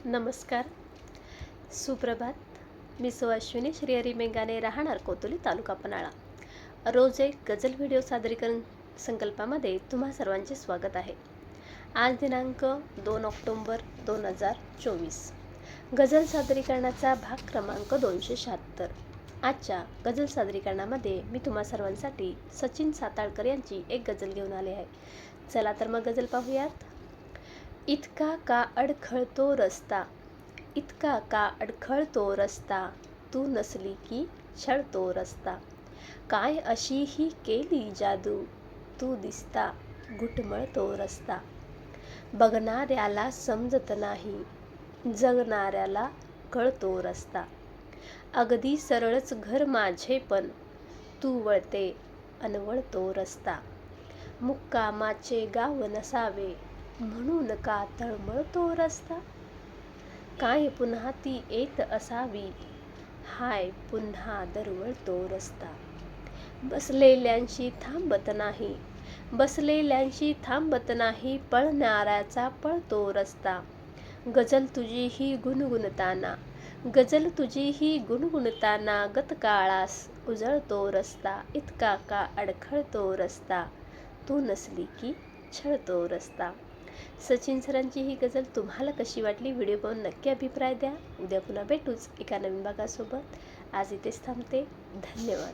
नमस्कार, सुप्रभात. मी अश्विनी श्रीहरी मेंगाने, राहणार कोतुली, तालुका पन्हाळा. रोज एक गझल व्हिडिओ सादरीकरण संकल्पामध्ये तुम्हा सर्वांचे स्वागत आहे. आज दिनांक 2 ऑक्टोबर 2024. गझल सादरीकरणाचा भाग क्रमांक 276. आजच्या गझल सादरीकरणामध्ये मी तुम्हा सर्वांसाठी सचिन साताळकर यांची एक गझल घेऊन आले आहे. चला तर मग गझल पाहूयात. इतका का अडखळतो रस्ता, इतका का अडखळतो रस्ता, तू नसली की छळतो रस्ता. काय अशी ही केली जादू, तू दिसता घुटमळतो रस्ता. बघणाऱ्याला समजत नाही, जगणाऱ्याला कळतो रस्ता. अगदी सरळच घर माझे पण, तू वळते अनवळतो रस्ता. मुक्कामाचे गाव नसावे, म्हणून का तळमळतो रस्ता. काय पुन्हा ती येत असावी, हाय पुन्हा दरवळतो रस्ता. बसलेल्यांशी थांबत नाही, बसलेल्यांशी थांबत नाही, पळणाऱ्याचा पळतो रस्ता. गझल तुझी ही गुणगुणताना, गझल तुझी ही गुणगुणताना, गतकाळास उजळतो रस्ता. इतका का अडखळतो रस्ता, तू नसली की छळतो रस्ता. सचिन सरांची ही गझल तुम्हाला कशी वाटली? व्हिडिओ पाहून नक्की अभिप्राय द्या. उद्या पुन्हा भेटूच एका नवीन भागासोबत. आज इथेच थांबते. धन्यवाद.